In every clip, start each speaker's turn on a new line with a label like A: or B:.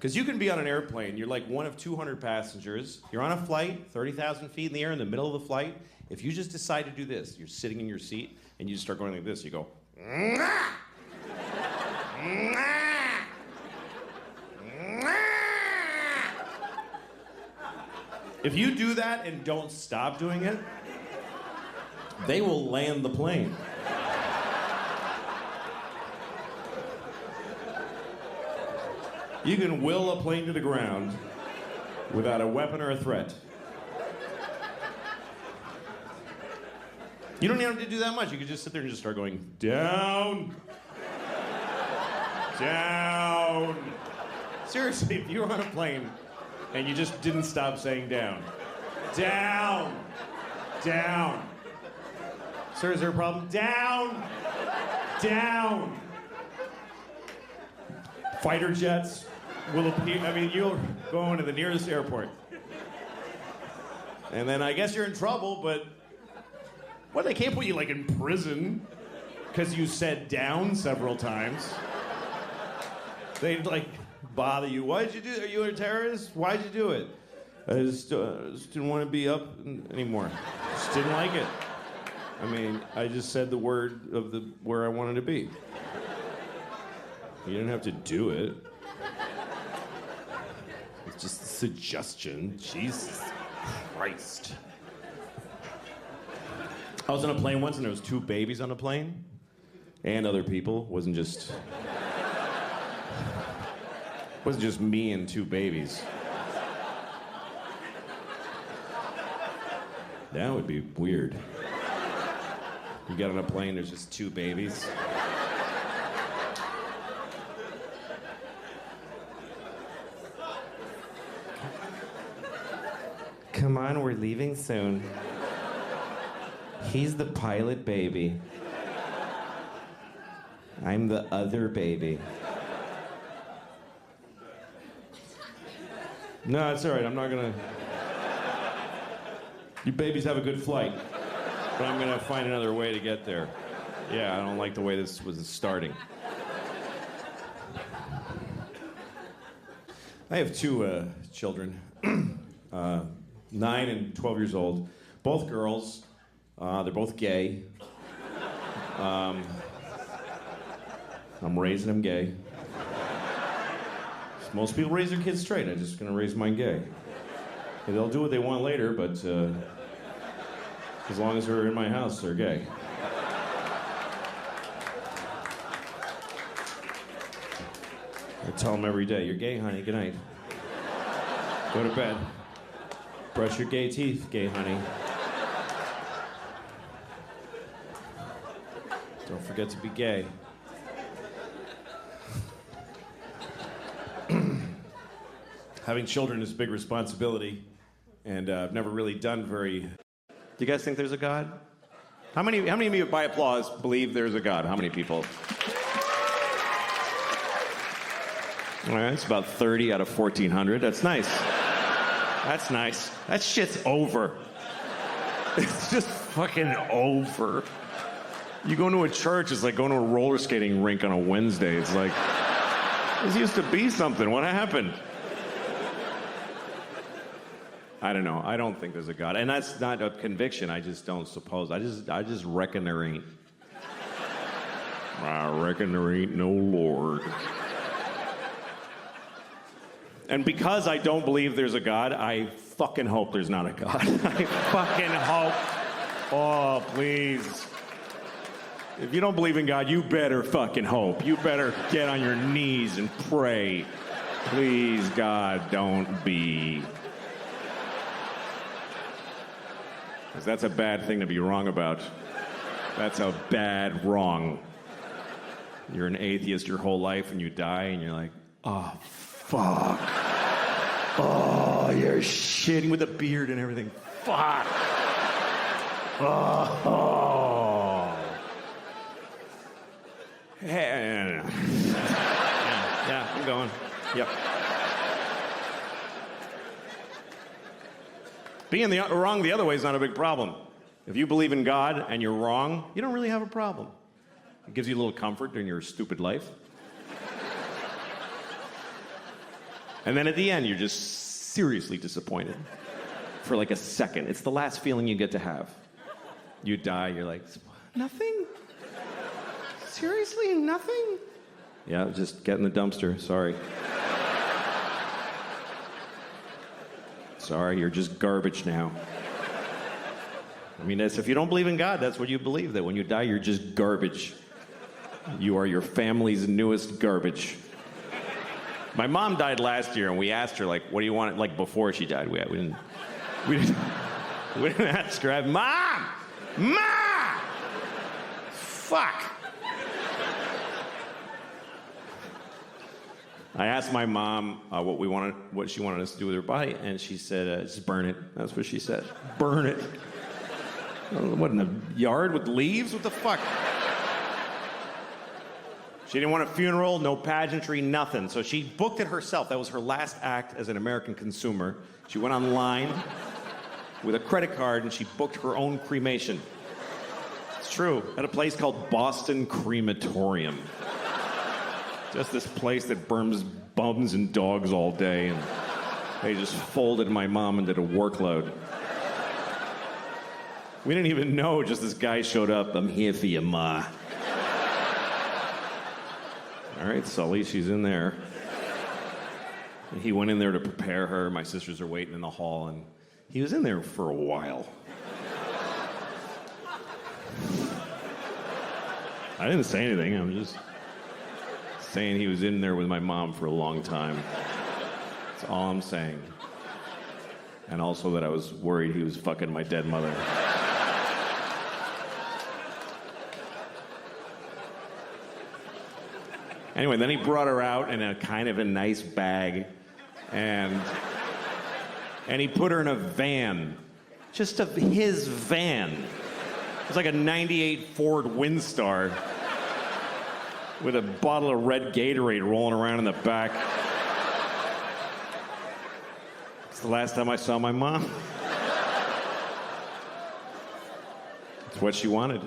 A: Because you can be on an airplane, you're like one of 200 passengers, you're on a flight, 30,000 feet in the air in the middle of the flight. If you just decide to do this, you're sitting in your seat and you just start going like this, you go, "Mwah! Mwah! Mwah!" If you do that and don't stop doing it, they will land the plane. You can will a plane to the ground without a weapon or a threat. You don't even have to do that much. You could just sit there and just start going, down, down. Seriously, if you were on a plane and you just didn't stop saying down, down, down. Sir, is there a problem? Down, down. Fighter jets will appear. I mean, you'll go into the nearest airport. And then I guess you're in trouble, but well, they can't put you like in prison because you said down several times. They'd like bother you. Why'd you do it? Are you a terrorist? Why'd you do it? I just didn't want to be up anymore. Just didn't like it. I mean, I just said the word of the where I wanted to be. You didn't have to do it. It's just a suggestion. Jesus Christ. I was on a plane once and there was 2 babies on the plane. And other people. Wasn't just me and 2 babies. That would be weird. You get on a plane, there's just 2 babies. Come on, we're leaving soon. He's the pilot baby. I'm the other baby. No, it's all right. I'm not gonna... You babies have a good flight. But I'm gonna find another way to get there. Yeah, I don't like the way this was starting. I have 2 children. 9 and 12 years old. Both girls. They're both gay. I'm raising them gay. Most people raise their kids straight. I'm just gonna raise mine gay. And they'll do what they want later, but as long as they're in my house, they're gay. I tell them every day, you're gay, honey, good night. Go to bed. Brush your gay teeth, gay honey. Don't forget to be gay. Having children is a big responsibility, and I've never really done very... Do you guys think there's a God? How many of you, by applause, believe there's a God? How many people? All right, it's about 30 out of 1,400. That's nice. That's nice. That shit's over. It's just fucking over. You go into a church, it's like going to a roller skating rink on a Wednesday. It's like, this used to be something. What happened? I don't know. I don't think there's a God. And that's not a conviction. I just don't suppose. I just reckon there ain't. I reckon there ain't no Lord. And because I don't believe there's a God, I fucking hope there's not a God. I fucking hope. Oh, please. If you don't believe in God, you better fucking hope. You better get on your knees and pray. Please, God, don't be. Because that's a bad thing to be wrong about. That's a bad wrong. You're an atheist your whole life and you die and you're like, oh, fuck. Oh, you're shitting with a beard and everything. Fuck. Oh. Yeah, I'm going. Yep. Being wrong the other way is not a big problem. If you believe in God and you're wrong, you don't really have a problem. It gives you a little comfort in your stupid life.
B: And then at the end, you're just seriously disappointed for like a second. It's the last feeling you get to have. You die, you're like, nothing? Seriously, nothing? Yeah, just get in the dumpster, sorry. Sorry, you're just garbage now. I mean, if you don't believe in God, that's what you believe, that when you die, you're just garbage. You are your family's newest garbage. My mom died last year, and we asked her, like, what do you want, like, before she died. We didn't ask her, Mom! Mom! Fuck! I asked my mom what she wanted us to do with her body, and she said, just burn it. That's what she said. Burn it. What, in the yard with leaves? What the fuck? She didn't want a funeral, no pageantry, nothing. So she booked it herself. That was her last act as an American consumer. She went online with a credit card, and she booked her own cremation. It's true. At a place called Boston Crematorium. Just this place that burns bums and dogs all day, and they just folded my mom and did a workload. We didn't even know, just this guy showed up. I'm here for you, Ma. All right, Sully, she's in there. And he went in there to prepare her. My sisters are waiting in the hall, and he was in there for a while. I didn't say anything. I was just saying he was in there with my mom for a long time. That's all I'm saying. And also that I was worried he was fucking my dead mother. Anyway, then he brought her out in a kind of a nice bag, and he put her in a van. Just his van. It was like a 98 Ford Windstar with a bottle of red Gatorade rolling around in the back. It's the last time I saw my mom. It's what she wanted.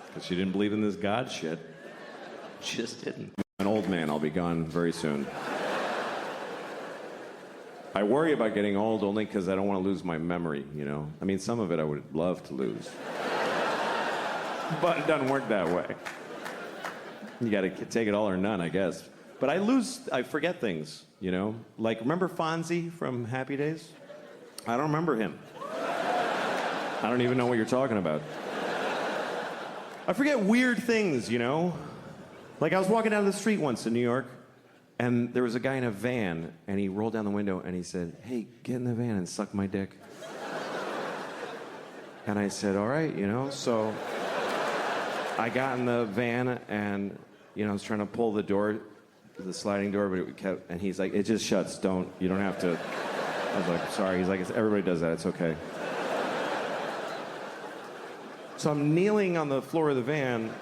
B: Because she didn't believe in this God shit. She just didn't. I'm an old man. I'll be gone very soon. I worry about getting old only because I don't want to lose my memory, you know? I mean, some of it I would love to lose. But it doesn't work that way. You got to take it all or none, I guess. But I forget things, you know? Like, remember Fonzie from Happy Days? I don't remember him. I don't even know what you're talking about. I forget weird things, you know? Like, I was walking down the street once in New York, and there was a guy in a van, and he rolled down the window, and he said, hey, get in the van and suck my dick. And I said, all right, you know? So I got in the van, and, you know, I was trying to pull the door, the sliding door, but it kept, and he's like, it just shuts, you don't have to. I was like, sorry. He's like, everybody does that, it's okay. So I'm kneeling on the floor of the van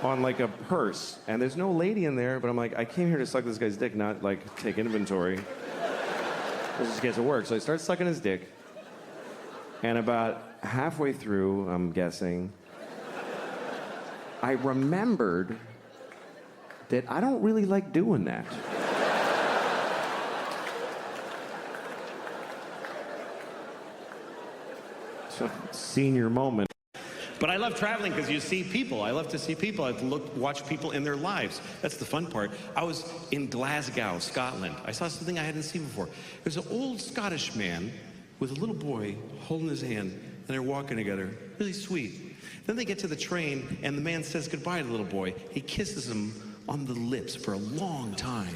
B: on like a hearse, and there's no lady in there, but I'm like, I came here to suck this guy's dick, not like take inventory. Let's just get to work. So I start sucking his dick, and about halfway through, I'm guessing, I remembered that I don't really like doing that. Senior moment. But I love traveling because you see people. I love to see people. I watch people in their lives. That's the fun part. I was in Glasgow, Scotland. I saw something I hadn't seen before. There's an old Scottish man with a little boy holding his hand, and they're walking together. Really sweet. Then they get to the train, and the man says goodbye to the little boy. He kisses him on the lips for a long time.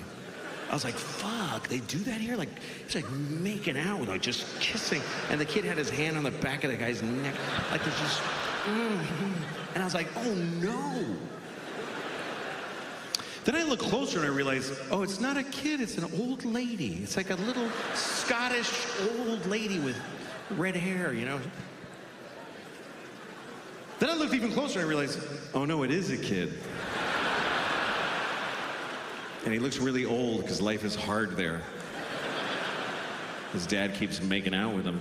B: I was like, fuck, they do that here? Like, it's like making out with, like, just kissing. And the kid had his hand on the back of the guy's neck. Like, there's just, And I was like, oh, no. Then I look closer and I realize, oh, it's not a kid, it's an old lady. It's like a little Scottish old lady with red hair, you know? Then I looked even closer and I realized, oh, no, it is a kid. And he looks really old because life is hard there. His dad keeps making out with him.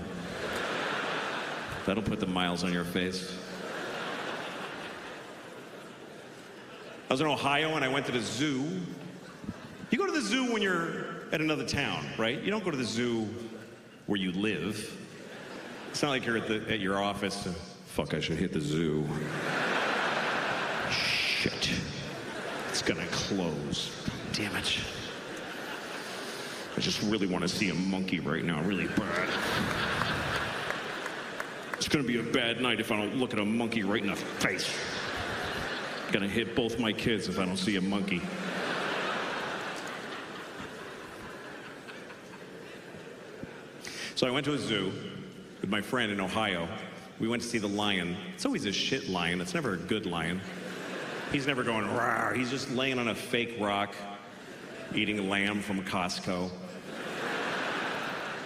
B: That'll put the miles on your face. I was in Ohio and I went to the zoo You go to the zoo when you're at another town, right? You don't go to the zoo where you live. It's not like you're at your office. Fuck, I should hit the zoo. Shit. It's gonna close. Damn it. I just really want to see a monkey right now, really bad. It's gonna be a bad night if I don't look at a monkey right in the face. Gonna hit both my kids if I don't see a monkey. So I went to a zoo with my friend in Ohio. We went to see the lion. It's always a shit lion. It's never a good lion. He's never going, rawr. He's just laying on a fake rock, eating lamb from Costco.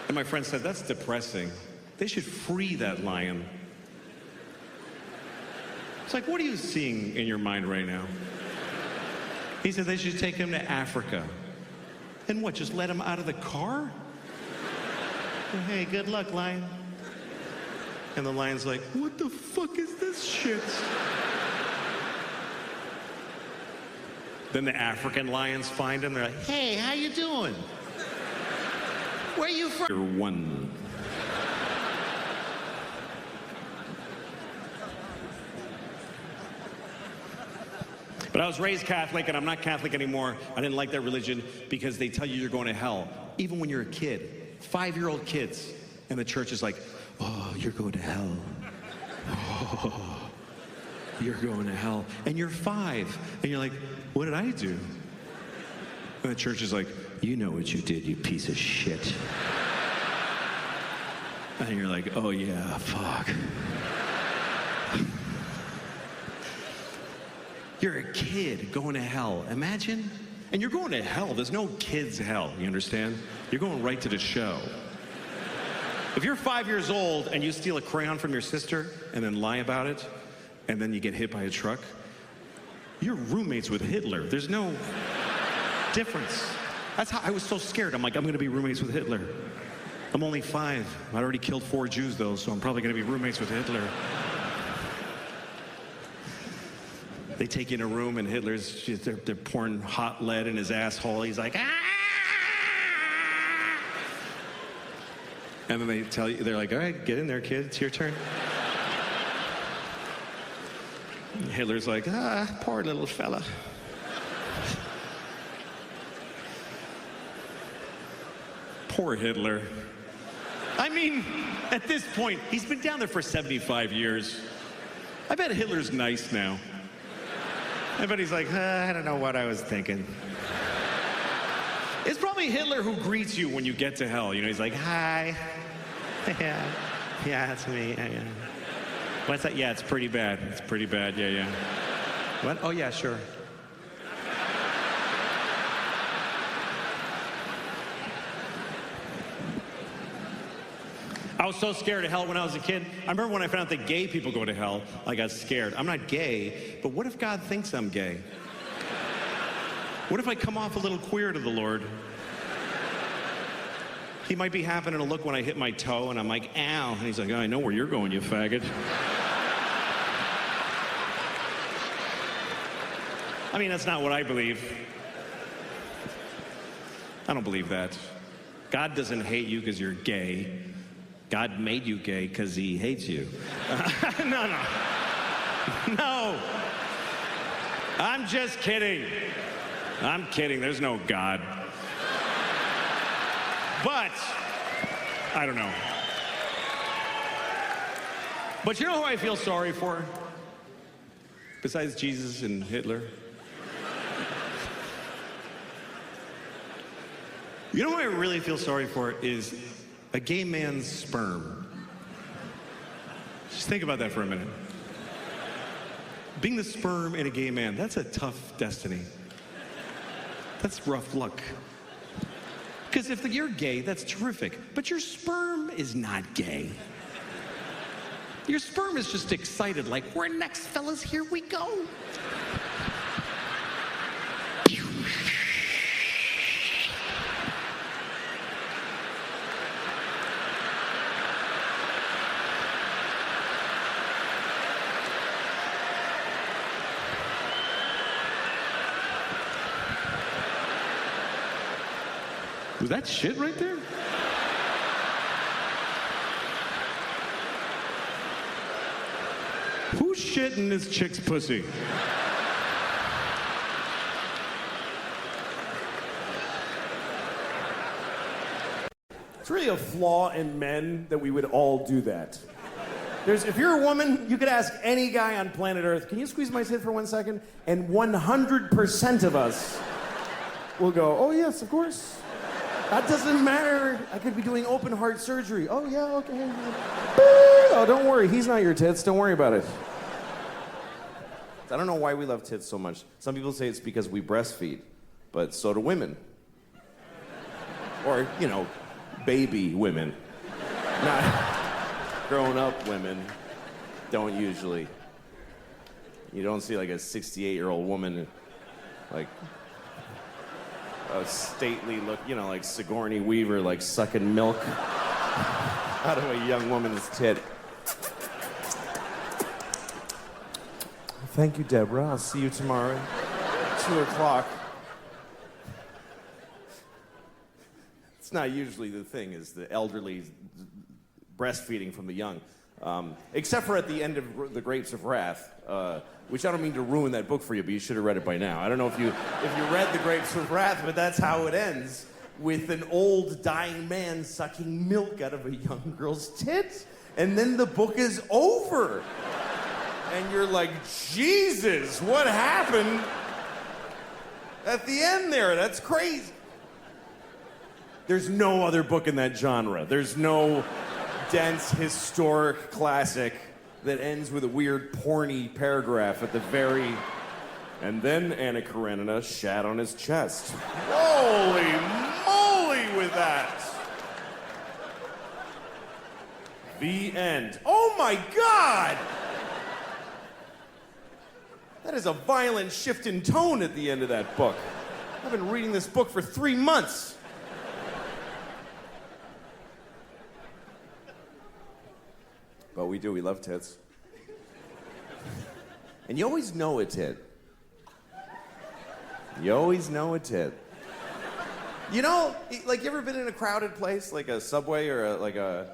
B: And my friend said, that's depressing. They should free that lion. It's like, what are you seeing in your mind right now? He said they should take him to Africa. And what, just let him out of the car? Hey, good luck, lion. And the lion's like, what the fuck is this shit? Then the African lions find him. They're like, hey, how you doing? Where you from? You're one. But I was raised Catholic, and I'm not Catholic anymore. I didn't like that religion because they tell you you're going to hell, even when you're a kid. 5-year-old kids. And the church is like, oh, you're going to hell. Oh, you're going to hell. And you're 5. And you're like, what did I do? And the church is like, you know what you did, you piece of shit. And you're like, oh yeah, fuck. You're a kid going to hell. Imagine. And you're going to hell. There's no kids' hell, you understand? You're going right to the show. If you're 5 years old and you steal a crayon from your sister and then lie about it, and then you get hit by a truck, you're roommates with Hitler. There's no difference. That's how I was so scared. I'm like, I'm gonna be roommates with Hitler. I'm only 5. I already killed 4 Jews though, so I'm probably gonna be roommates with Hitler. They take you in a room and they're pouring hot lead in his asshole. He's like, ah! And then they tell you, they're like, all right, get in there, kid, it's your turn. And Hitler's like, ah, poor little fella. Poor Hitler. I mean, at this point, he's been down there for 75 years. I bet Hitler's nice now. I bet he's like, I don't know what I was thinking. It's probably Hitler who greets you when you get to hell. You know, he's like, hi. Yeah, it's me. Yeah. What's that? Yeah, it's pretty bad. It's pretty bad. Yeah. What? Oh, yeah, sure. I was so scared of hell when I was a kid. I remember when I found out that gay people go to hell, I got scared. I'm not gay, but what if God thinks I'm gay? What if I come off a little queer to the Lord? He might be happening to look when I hit my toe, and I'm like, ow. And he's like, oh, I know where you're going, you faggot. I mean, that's not what I believe. I don't believe that. God doesn't hate you because you're gay. God made you gay because he hates you. No. I'm just kidding. I'm kidding. There's no God. But, I don't know. But you know who I feel sorry for? Besides Jesus and Hitler? You know who I really feel sorry for is a gay man's sperm. Just think about that for a minute. Being the sperm in a gay man, that's a tough destiny. That's rough luck. Because if you're gay, that's terrific. But your sperm is not gay. Your sperm is just excited, like, we're next, fellas, here we go. Was that shit right there? Who's shitting this chick's pussy?
A: It's really a flaw in men that we would all do that. If you're a woman, you could ask any guy on planet Earth, can you squeeze my tit for 1 second? And 100% of us will go, oh yes, of course. That doesn't matter. I could be doing open heart surgery. Oh yeah, okay. Oh, don't worry, he's not your tits. Don't worry about it. I don't know why we love tits so much. Some people say it's because we breastfeed, but so do women. Or, you know, baby women. Not grown-up women don't usually. You don't see like a 68-year-old woman, like a stately look, you know, like Sigourney Weaver, like sucking milk out of a young woman's tit. Thank you, Deborah. I'll see you tomorrow, 2 o'clock. It's not usually the thing, is the elderly breastfeeding from the young. Except for at the end of The Grapes of Wrath, which I don't mean to ruin that book for you, but you should have read it by now. I don't know if you read The Grapes of Wrath, but that's how it ends, with an old dying man sucking milk out of a young girl's tit. And then the book is over. And you're like, Jesus, what happened at the end there? That's crazy. There's no other book in that genre. There's no dense, historic classic that ends with a weird, porny paragraph at the very... And then Anna Karenina shat on his chest. Holy moly with that! The end. Oh my God! That is a violent shift in tone at the end of that book. I've been reading this book for 3 months. But we do, we love tits. And you always know a tit. You always know a tit. You know, like, you ever been in a crowded place, like a subway or a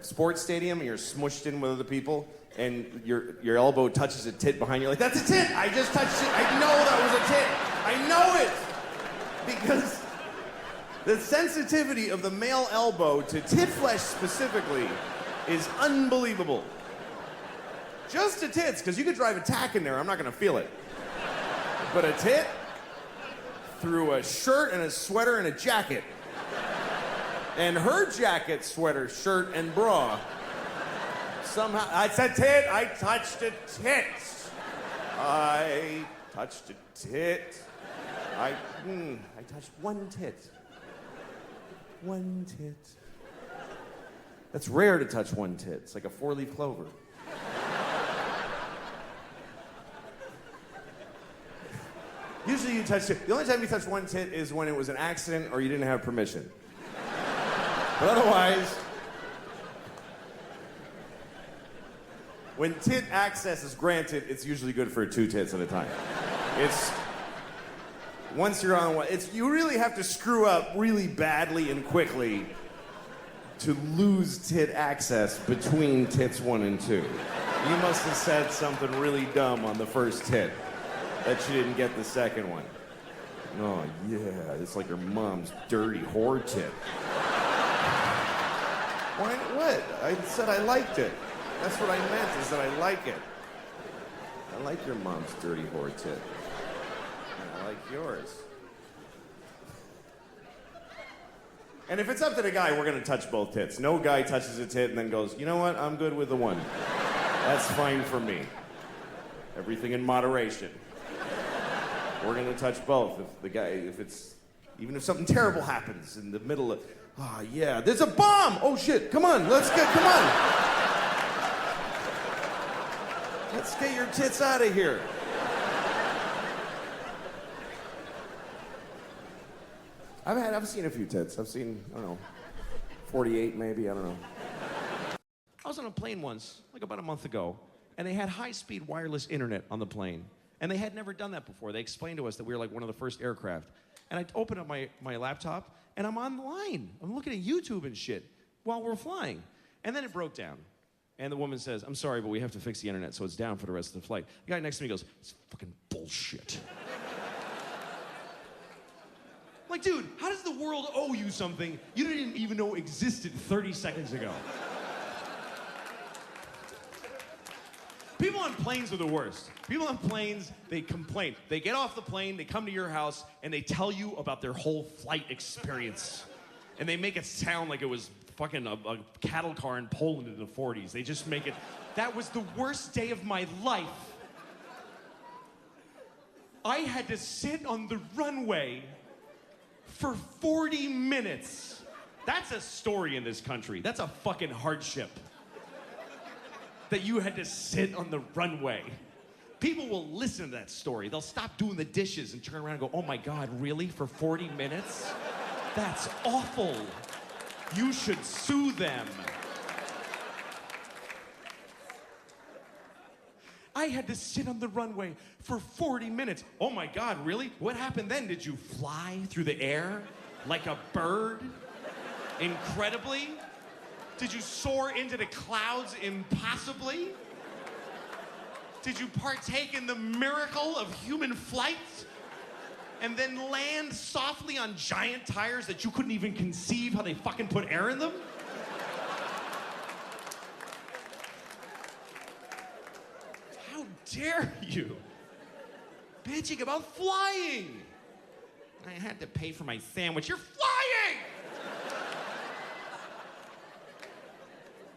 A: sports stadium, and you're smushed in with other people, and your elbow touches a tit behind you, like, that's a tit! I just touched it! I know that was a tit! I know it! Because the sensitivity of the male elbow to tit flesh specifically is unbelievable. Just to tits, because you could drive a tack in there, I'm not gonna feel it. But a tit, through a shirt and a sweater and a jacket, and her jacket, sweater, shirt, and bra, somehow, I said tit, I touched a tit. I touched a tit. I touched one tit. One tit. That's rare to touch one tit. It's like a 4-leaf clover. Usually you touch it. The only time you touch one tit is when it was an accident or you didn't have permission. But otherwise, when tit access is granted, it's usually good for 2 tits at a time. It's once you're on one, you really have to screw up really badly and quickly to lose tit access between tits 1 and 2. You must have said something really dumb on the first tit that you didn't get the second one. Oh yeah, it's like your mom's dirty whore tit. Why? What? I said I liked it. That's what I meant, is that I like it. I like your mom's dirty whore tit. I like yours. And if it's up to the guy, we're gonna touch both tits. No guy touches a tit and then goes, you know what, I'm good with the one. That's fine for me. Everything in moderation. We're gonna touch both. Even if something terrible happens in the middle of, oh yeah, there's a bomb! Oh shit, come on. Let's get your tits out of here. I've seen a few tits. I've seen, I don't know, 48 maybe, I don't know. I was on a plane once, like about a month ago, and they had high-speed wireless internet on the plane. And they had never done that before. They explained to us that we were like one of the first aircraft. And I open up my laptop, and I'm online. I'm looking at YouTube and shit while we're flying. And then it broke down. And the woman says, I'm sorry, but we have to fix the internet, so it's down for the rest of the flight. The guy next to me goes, it's fucking bullshit. Like, dude, how does the world owe you something you didn't even know existed 30 seconds ago? People on planes are the worst. People on planes, they complain. They get off the plane, they come to your house, and they tell you about their whole flight experience. And they make it sound like it was fucking a cattle car in Poland in the 40s. They just make it, that was the worst day of my life. I had to sit on the runway for 40 minutes. That's a story in this country. That's a fucking hardship. That you had to sit on the runway. People will listen to that story. They'll stop doing the dishes and turn around and go, oh my God, really? For 40 minutes? That's awful. You should sue them. I had to sit on the runway for 40 minutes. Oh my God, really? What happened then? Did you fly through the air like a bird? Incredibly? Did you soar into the clouds impossibly? Did you partake in the miracle of human flight? And then land softly on giant tires that you couldn't even conceive how they fucking put air in them? How dare you? Bitching about flying. I had to pay for my sandwich. You're flying!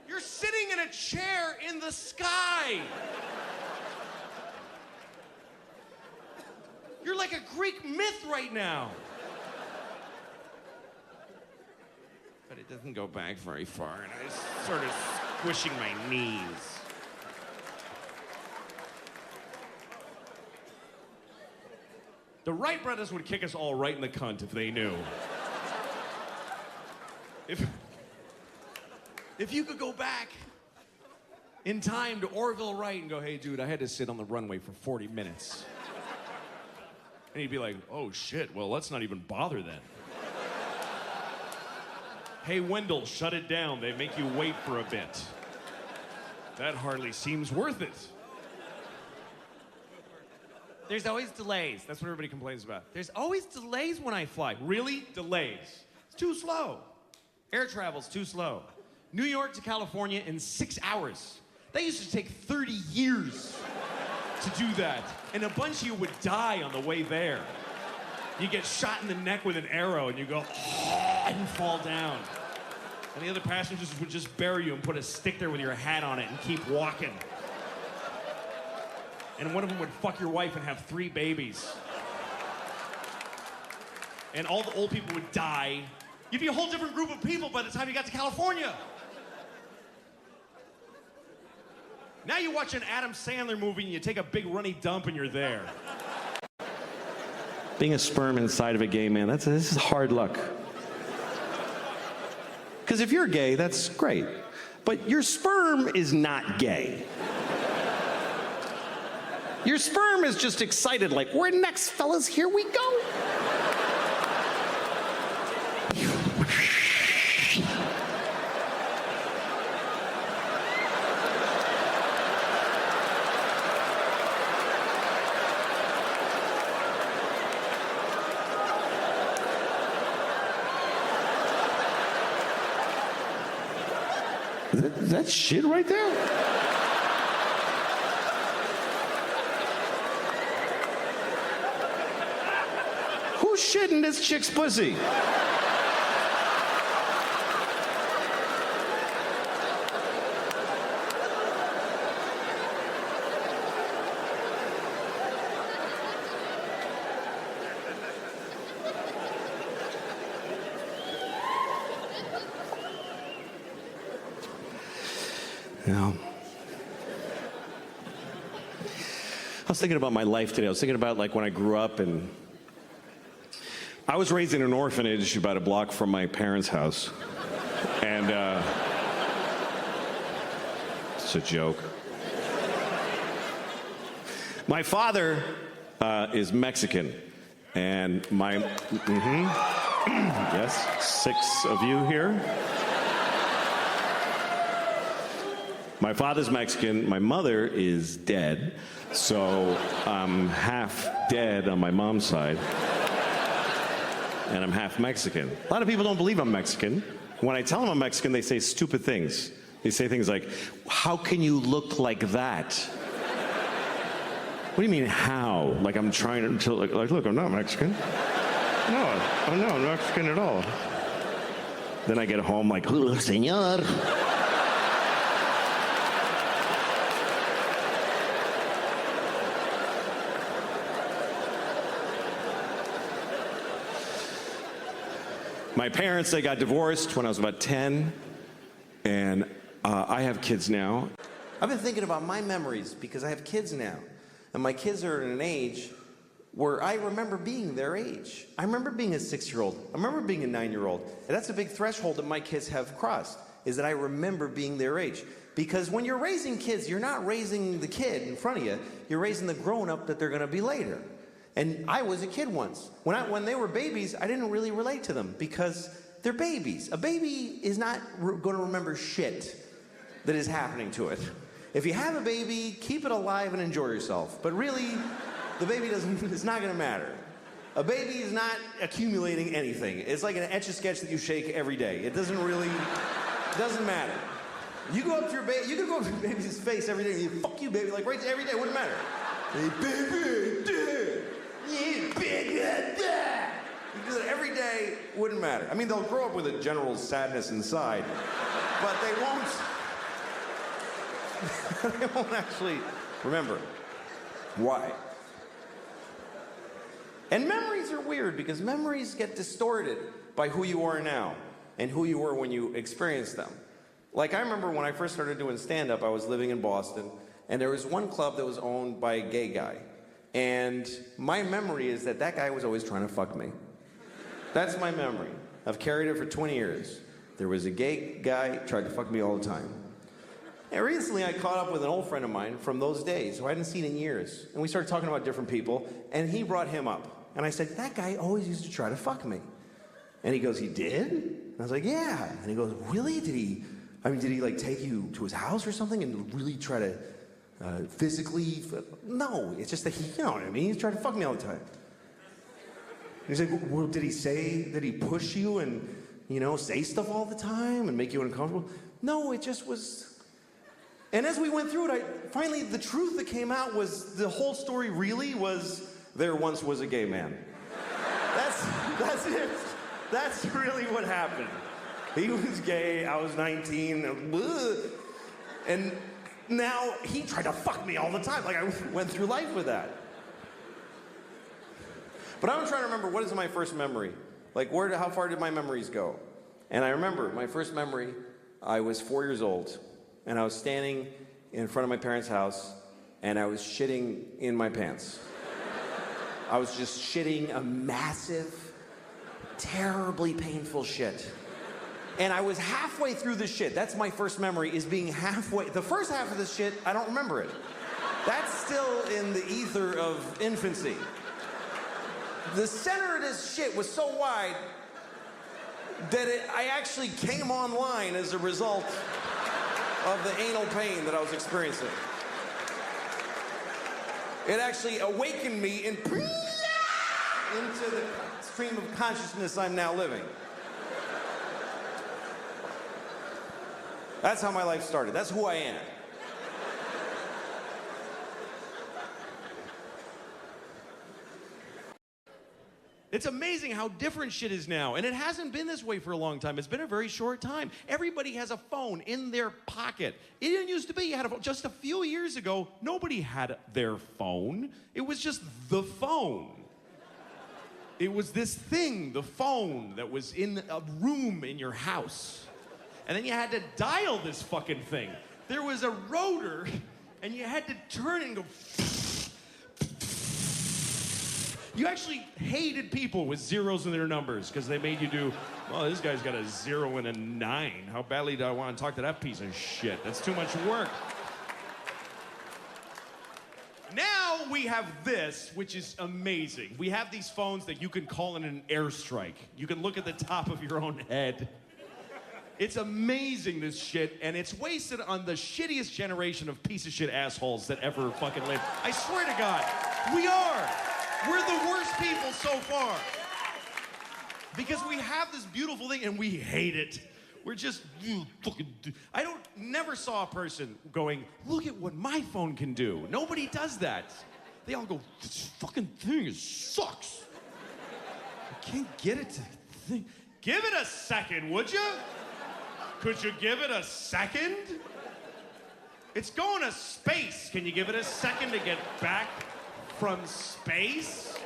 A: You're sitting in a chair in the sky. You're like a Greek myth right now. But it doesn't go back very far, and I was sort of squishing my knees. The Wright brothers would kick us all right in the cunt if they knew. If you could go back in time to Orville Wright and go, hey, dude, I had to sit on the runway for 40 minutes. And he'd be like, oh, shit, well, let's not even bother then. Hey, Wendell, shut it down. They make you wait for a bit. That hardly seems worth it. There's always delays. That's what everybody complains about. There's always delays when I fly. Really? Delays. It's too slow. Air travel's too slow. New York to California in 6 hours. That used to take 30 years to do that. And a bunch of you would die on the way there. You get shot in the neck with an arrow and you go, oh, and fall down. And the other passengers would just bury you and put a stick there with your hat on it and keep walking. And one of them would fuck your wife and have 3 babies. And all the old people would die. You'd be a whole different group of people by the time you got to California. Now you watch an Adam Sandler movie and you take a big runny dump and you're there.
B: Being a sperm inside of a gay man, this is hard luck. Because if you're gay, that's great. But your sperm is not gay. Your sperm is just excited, like, we're next, fellas, here we go. Is that shit right there? Who's shitting this chick's pussy? Yeah. I was thinking about my life today. I was thinking about like when I grew up, and I was raised in an orphanage about a block from my parents' house. And it's a joke. My father is Mexican, And my, yes, 6 of you here. My father's Mexican, my mother is dead, so I'm half dead on my mom's side, and I'm half Mexican. A lot of people don't believe I'm Mexican. When I tell them I'm Mexican, they say stupid things. They say things like, how can you look like that? What do you mean, how? Like I'm trying to, like look, I'm not Mexican. No, I'm not Mexican at all. Then I get home like, oh, señor. My parents, they got divorced when I was about 10, and I have kids now. I've been thinking about my memories because I have kids now. And my kids are at an age where I remember being their age. I remember being a 6-year-old. I remember being a 9-year-old. And that's a big threshold that my kids have crossed, is that I remember being their age. Because when you're raising kids, you're not raising the kid in front of you. You're raising the grown-up that they're going to be later. And I was a kid once. When they were babies, I didn't really relate to them because they're babies. A baby is not going to remember shit that is happening to it. If you have a baby, keep it alive and enjoy yourself. But really, the baby it's not gonna matter. A baby is not accumulating anything. It's like an Etch-a-Sketch that you shake every day. It doesn't matter. You go up to your baby, you can go up to your baby's face every day and you fuck you, baby, like right every day, it wouldn't matter. Hey, baby, dad. Yeah, baby, dad. You do that every day, wouldn't matter. I mean, they'll grow up with a general sadness inside, but they won't actually remember. Why? And memories are weird because memories get distorted by who you are now and who you were when you experienced them. Like I remember when I first started doing stand-up, I was living in Boston, and there was one club that was owned by a gay guy. And my memory is that that guy was always trying to fuck me. That's my memory. I've carried it for 20 years. There was a gay guy, tried to fuck me all the time. And recently I caught up with an old friend of mine from those days who I hadn't seen in years. And we started talking about different people, and he brought him up. And I said, that guy always used to try to fuck me. And he goes, he did? And I was like, yeah. And he goes, really? Did he like take you to his house or something and really try to physically? No, it's just that he, you know what I mean? He's trying to fuck me all the time. He's like, well, did he say that he pushed you and, you know, say stuff all the time and make you uncomfortable? No, it just was. And as we went through it, finally the truth that came out was the whole story really was there once was a gay man. That's it. That's really what happened. He was gay, I was 19, and now he tried to fuck me all the time. Like I went through life with that. But I'm trying to remember, what is my first memory? Like how far did my memories go? And I remember my first memory, I was 4 years old. And I was standing in front of my parents' house, and I was shitting in my pants. I was just shitting a massive, terribly painful shit. And I was halfway through the shit. That's my first memory, is being halfway. The first half of the shit, I don't remember it. That's still in the ether of infancy. The center of this shit was so wide that I actually came online as a result of the anal pain that I was experiencing. It actually awakened me into the stream of consciousness I'm now living. That's how my life started. That's who I am. It's amazing how different shit is now. And it hasn't been this way for a long time. It's been a very short time. Everybody has a phone in their pocket. It didn't used to be you had a phone. Just a few years ago, nobody had their phone. It was just the phone. It was this thing, the phone, that was in a room in your house. And then you had to dial this fucking thing. There was a rotor, and you had to turn it and go. You actually hated people with zeros in their numbers because they made you do, well, this guy's got a 0 and a 9. How badly do I want to talk to that piece of shit? That's too much work. Now
A: we have this, which is amazing. We have these phones that you can call in an airstrike. You can look at the top of your own head. It's amazing, this shit, and it's wasted on the shittiest generation of piece of shit assholes that ever fucking lived. I swear to God, we are. We're the worst people so far. Because we have this beautiful thing and we hate it. We're just, never saw a person going, look at what my phone can do. Nobody does that. They all go, this fucking thing sucks. I can't get it to think. Give it a second, would you? Could you give it a second? It's going to space. Can you give it a second to get back from space?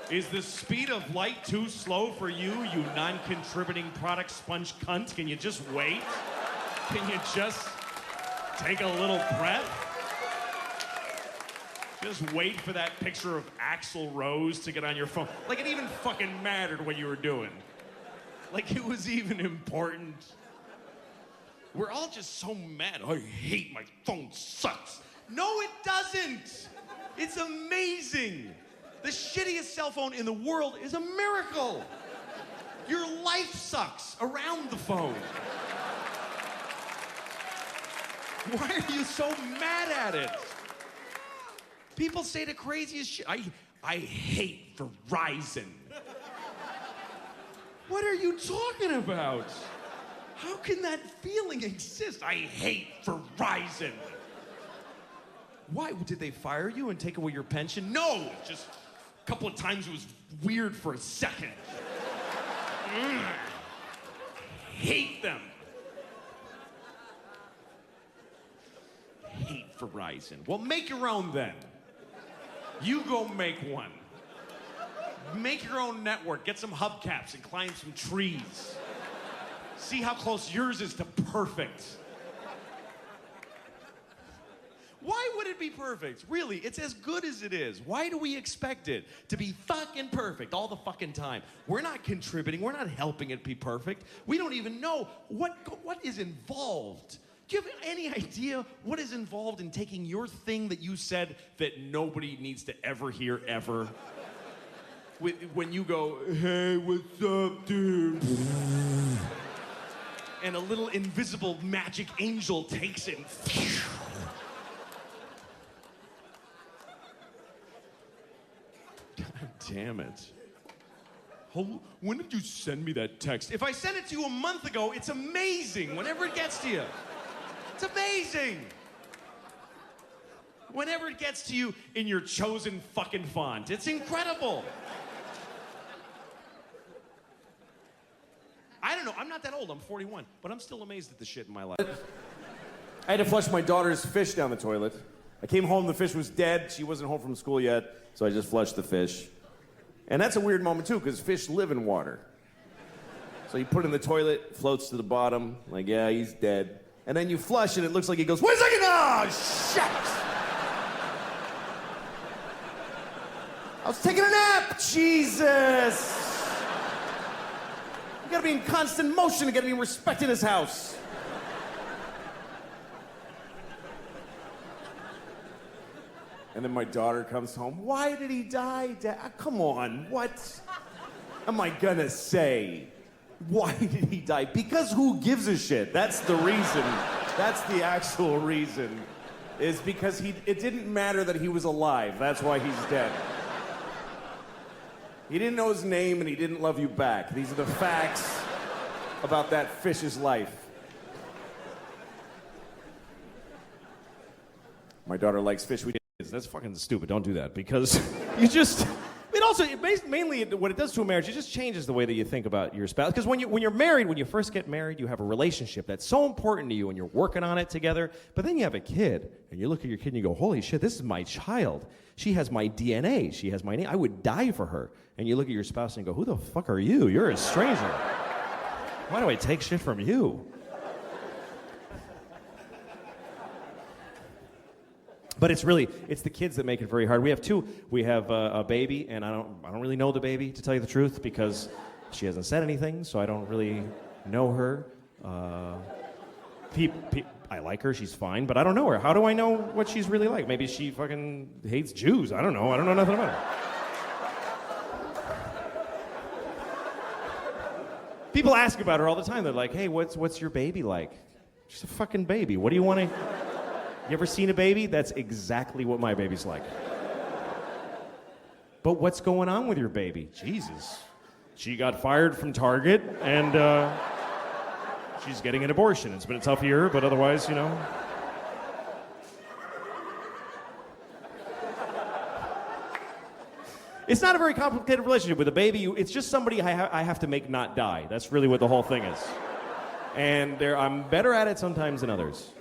A: Is the speed of light too slow for you, you non-contributing product sponge cunt? Can you just wait? Can you just take a little breath? Just wait for that picture of Axl Rose to get on your phone. Like it even fucking mattered what you were doing. Like it was even important. We're all just so mad. I hate my phone sucks. No, it doesn't. It's amazing. The shittiest cell phone in the world is a miracle. Your life sucks around the phone. Why are you so mad at it? People say the craziest shit. I hate Verizon. What are you talking about? How can that feeling exist? I hate Verizon. Why? Did they fire you and take away your pension? No, just a couple of times it was weird for a second. Hate them. Hate Verizon. Well, make your own then. You go make one. Make your own network. Get some hubcaps and climb some trees. See how close yours is to perfect. Why would it be perfect? Really, it's as good as it is. Why do we expect it to be fucking perfect all the fucking time? We're not contributing. We're not helping it be perfect. We don't even know what is involved. Do you have any idea what is involved in taking your thing that you said that nobody needs to ever hear ever? When you go, hey, what's up, dude? And a little invisible magic angel takes it and God damn it. When did you send me that text? If I sent it to you a month ago, it's amazing whenever it gets to you. It's amazing. Whenever it gets to you in your chosen fucking font, it's incredible. I don't know, I'm not that old, I'm 41, but I'm still amazed at the shit in my life.
C: I had to flush my daughter's fish down the toilet. I came home, the fish was dead. She wasn't home from school yet, so I just flushed the fish. And that's a weird moment, too, because fish live in water. So you put it in the toilet, floats to the bottom, like, yeah, he's dead. And then you flush, and it looks like he goes, wait a second, oh, shit! I was taking a nap, Jesus! You gotta be in constant motion to get any respect in this house. And then my daughter comes home. Why did he die, Dad? Come on, what am I gonna say? Why did he die? Because who gives a shit? That's the reason. That's the actual reason. Is because it didn't matter that he was alive. That's why he's dead. He didn't know his name and he didn't love you back. These are the facts about that fish's life. My daughter likes fish. That's fucking stupid. Don't do that because you just... mainly what it does to a marriage, it just changes the way that you think about your spouse. Because when you're married, when you first get married, you have a relationship that's so important to you and you're working on it together. But then you have a kid and you look at your kid and you go, holy shit, this is my child. She has my DNA. She has my name. I would die for her. And you look at your spouse and go, who the fuck are you? You're a stranger. Why do I take shit from you? But it's the kids that make it very hard. We have two. We have a baby, and I don't really know the baby, to tell you the truth, because she hasn't said anything, so I don't really know her. I like her, she's fine, but I don't know her. How do I know what she's really like? Maybe she fucking hates Jews. I don't know nothing about her. People ask about her all the time. They're like, hey, what's your baby like? She's a fucking baby. What do you want to... You ever seen a baby? That's exactly what my baby's like. But what's going on with your baby? Jesus. She got fired from Target, and she's getting an abortion. It's been a tough year, but otherwise, you know... It's not a very complicated relationship with a baby. It's just somebody I have to make not die. That's really what the whole thing is. And I'm better at it sometimes than others.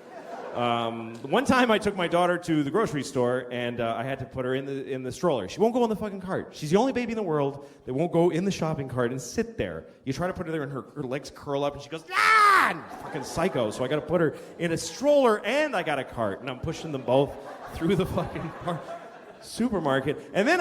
C: One time I took my daughter to the grocery store, and I had to put her in the stroller. She won't go in the fucking cart. She's the only baby in the world that won't go in the shopping cart and sit there. You try to put her there, and her legs curl up, and she goes, ah! And fucking psycho. So I got to put her in a stroller, and I got a cart, and I'm pushing them both through the fucking supermarket. And then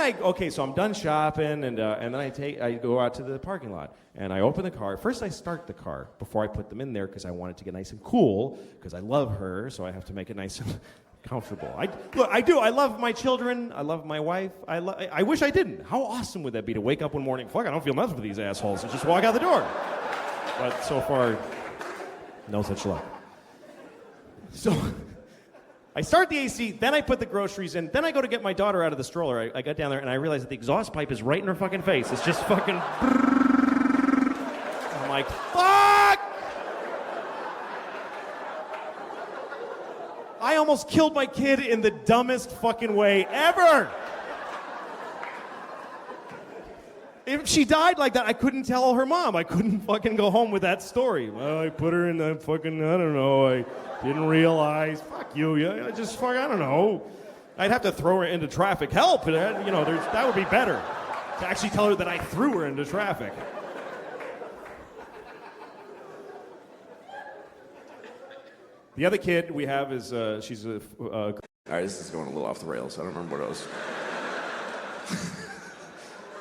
C: so I'm done shopping, and then I go out to the parking lot, and I open the car. First I start the car before I put them in there, because I want it to get nice and cool, because I love her, so I have to make it nice and comfortable. I do. I love my children. I love my wife. I wish I didn't. How awesome would that be to wake up one morning, fuck, I don't feel nothing for these assholes, and just walk out the door. But so far, no such luck. So... I start the AC, then I put the groceries in, then I go to get my daughter out of the stroller. I got down there and I realized that the exhaust pipe is right in her fucking face. It's just fucking... I'm like, fuck! I almost killed my kid in the dumbest fucking way ever! If she died like that, I couldn't tell her mom. I couldn't fucking go home with that story. Well, I put her in the fucking, I don't know, I didn't realize. Fuck you, yeah, I don't know. I'd have to throw her into traffic. Help, that would be better. To actually tell her that I threw her into traffic. The other kid we have is, she's a... All right, this is going a little off the rails. I don't remember what I was...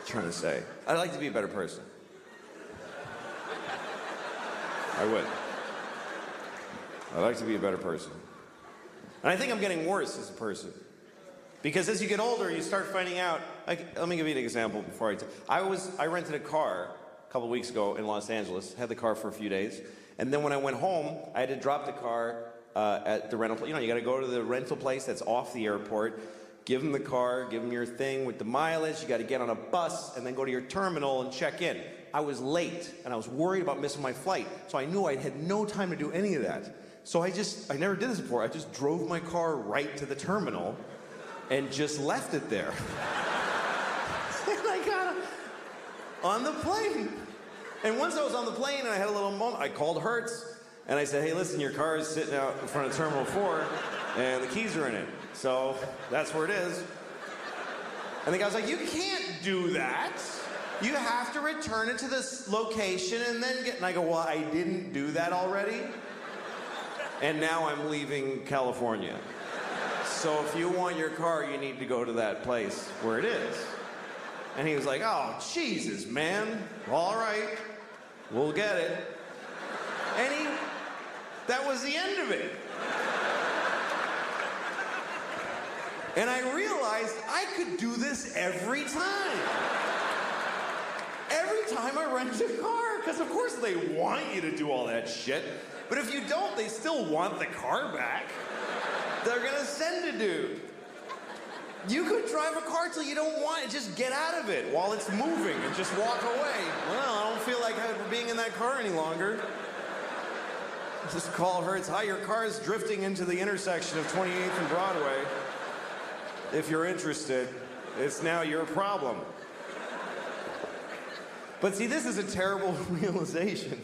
C: trying to say. I'd like to be a better person. I would. I'd like to be a better person. And I think I'm getting worse as a person. Because as you get older, you start finding out, let me give you an example before I rented a car a couple weeks ago in Los Angeles, had the car for a few days, and then when I went home, I had to drop the car at the rental place. You gotta go to the rental place that's off the airport, give them the car, give them your thing with the mileage, you gotta get on a bus, and then go to your terminal and check in. I was late, and I was worried about missing my flight, so I knew I had no time to do any of that. So I never did this before, I just drove my car right to the terminal, and just left it there. And I got on the plane. And once I was on the plane and I had a little moment, I called Hertz, and I said, hey, listen, your car is sitting out in front of Terminal 4, and the keys are in it. So that's where it is. And the guy's like, you can't do that. You have to return it to this location and then and I go, well, I didn't do that already. And now I'm leaving California. So if you want your car, you need to go to that place where it is. And he was like, oh, Jesus, man. All right, we'll get it. And that was the end of it. And I realized I could do this every time. Every time I rent a car. Because of course they want you to do all that shit. But if you don't, they still want the car back. They're gonna send a dude. You could drive a car till you don't want it. Just get out of it while it's moving and just walk away. Well, I don't feel like being in that car any longer. Just call Hertz. Hi, your car is drifting into the intersection of 28th and Broadway. If you're interested, it's now your problem. But see, this is a terrible realization.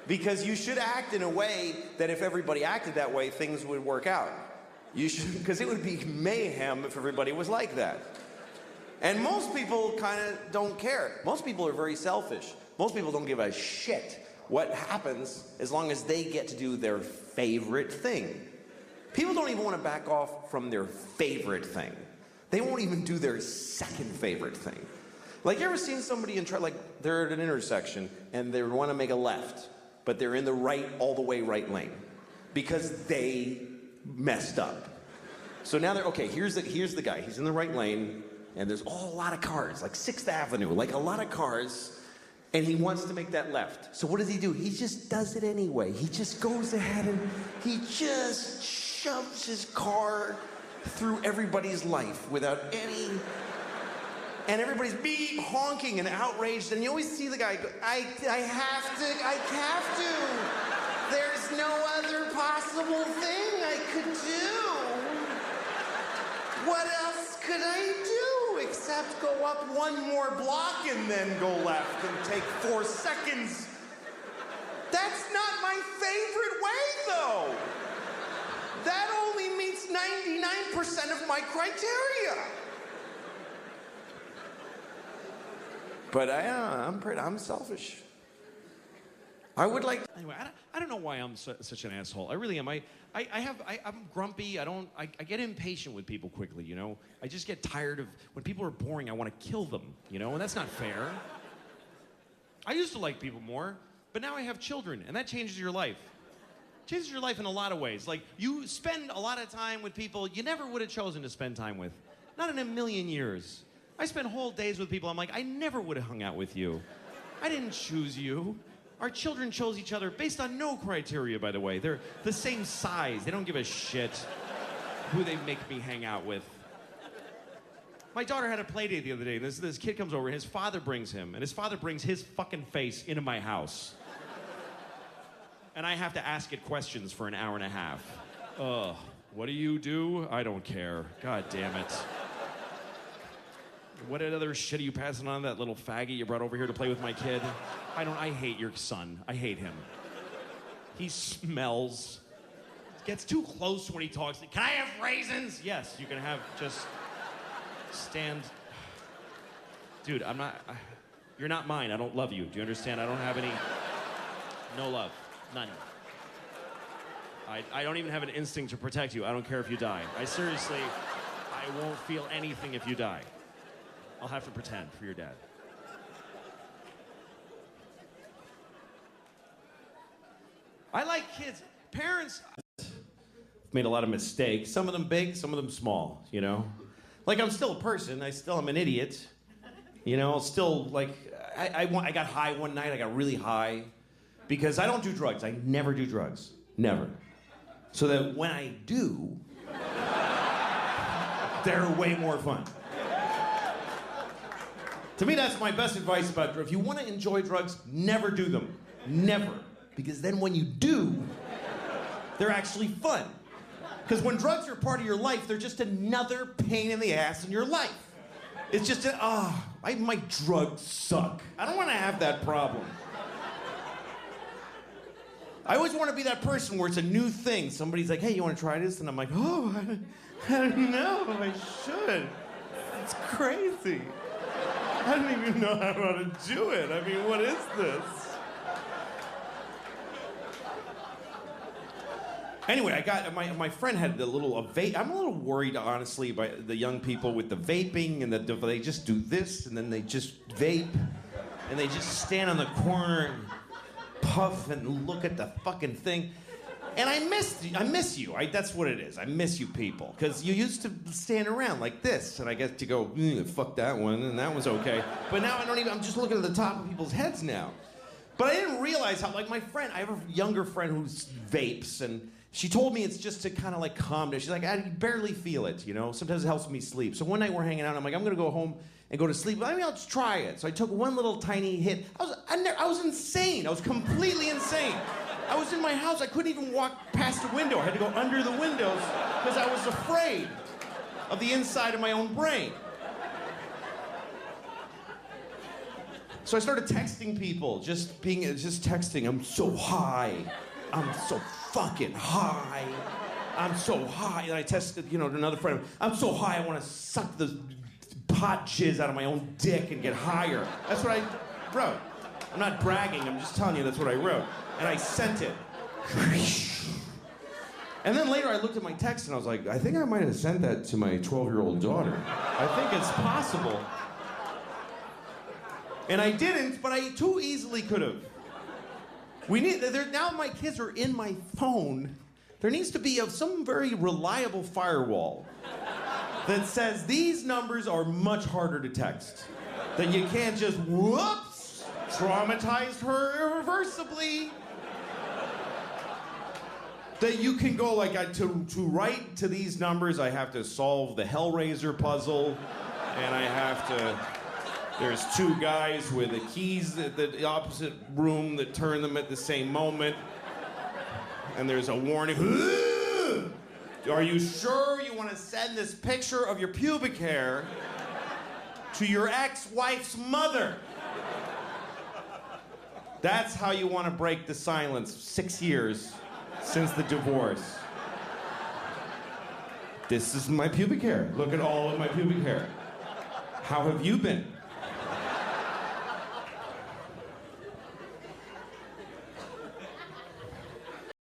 C: Because you should act in a way that if everybody acted that way, things would work out. You should, because it would be mayhem if everybody was like that. And most people kind of don't care. Most people are very selfish. Most people don't give a shit what happens as long as they get to do their favorite thing. People don't even want to back off from their favorite thing. They won't even do their second favorite thing. Like, you ever seen somebody like they're at an intersection and they want to make a left, but they're in the all the way right lane.
B: because they messed up. So now they're, okay, here's the guy. He's in the right lane, and there's a lot of cars, like 6th Avenue, like a lot of cars, and he wants to make that left. So what does he do? He just does it anyway. He just goes ahead and he just shoves his car through everybody's life without any... And everybody's beep, honking and outraged, and you always see the guy go, I have to. There's no other possible thing I could do. What else could I do except go up one more block and then go left and take 4 seconds? That's not my favorite way, though. That only meets 99% of my criteria. But I'm selfish. I would like...
C: Anyway, I don't know why I'm such an asshole. I really am. I'm grumpy. I get impatient with people quickly, you know? I just get tired of... When people are boring, I want to kill them, you know? And that's not fair. I used to like people more, but now I have children, and that changes your life. Changes your life in a lot of ways. Like, you spend a lot of time with people you never would have chosen to spend time with. Not in a million years. I spend whole days with people I'm like, I never would have hung out with you. I didn't choose you. Our children chose each other based on no criteria, by the way. They're the same size. They don't give a shit who they make me hang out with. My daughter had a play date the other day, and this kid comes over, and his father brings him, and his father brings his fucking face into my house. And I have to ask it questions for an hour and a half. Ugh, what do you do? I don't care. God damn it. What other shit are you passing on, that little faggot you brought over here to play with my kid? I hate your son. I hate him. He smells. Gets too close when he talks. Can I have raisins? Yes, you can have, just stand. Dude, you're not mine. I don't love you. Do you understand? I don't have any, no love, none. I don't even have an instinct to protect you. I don't care if you die. I won't feel anything if you die. I'll have to pretend for your dad. I like kids. Parents made a lot of mistakes. Some of them big, some of them small, you know? Like, I'm still a person. I still am an idiot. You know, still, like, I got high one night. I got really high. Because I don't do drugs. I never do drugs. Never. So that when I do, they're way more fun. To me, that's my best advice about drugs. If you want to enjoy drugs, never do them. Never. Because then when you do, they're actually fun. Because when drugs are part of your life, they're just another pain in the ass in your life. It's just, my drugs suck. I don't want to have that problem. I always want to be that person where it's a new thing. Somebody's like, hey, you want to try this? And I'm like, oh, I don't know. I should. It's crazy. I don't even know how to do it. I mean, what is this? Anyway, I got my friend had a vape. I'm a little worried, honestly, by the young people with the vaping and they just do this and then they just vape and they just stand on the corner and puff and look at the fucking thing. And I miss you. That's what it is. I miss you people. Because you used to stand around like this, and I get to go, fuck that one, and that was okay. But now I'm just looking at the top of people's heads now. But I didn't realize how, like, my friend, I have a younger friend who vapes, and she told me it's just to kind of like calm down. She's like, I barely feel it, you know? Sometimes it helps me sleep. So one night we're hanging out, and I'm like, I'm gonna go home and go to sleep. I mean, I'll just try it. So I took one little tiny hit. I was insane. I was completely insane. I was in my house. I couldn't even walk past a window. I had to go under the windows because I was afraid of the inside of my own brain. So I started texting people, just texting. I'm so high. I'm so fucking high. I'm so high. And I texted, another friend. I'm so high. I want to suck the pot jizz out of my own dick and get higher. That's what I wrote. I'm not bragging. I'm just telling you that's what I wrote. And I sent it. And then later I looked at my text and I was like, I think I might have sent that to my 12-year-old daughter. I think it's possible. And I didn't, but I too easily could have. Now my kids are in my phone
A: There needs to be some very reliable firewall that says these numbers are much harder to text. That you can't just, whoops, traumatized her irreversibly. That you can go like, to write to these numbers, I have to solve the Hellraiser puzzle, and I have to, there's two guys with the keys at the opposite room that turn them at the same moment, and there's a warning, are you sure you want to send this picture of your pubic hair to your ex-wife's mother? That's how you want to break the silence 6 years since the divorce. This is my pubic hair. Look at all of my pubic hair. How have you been?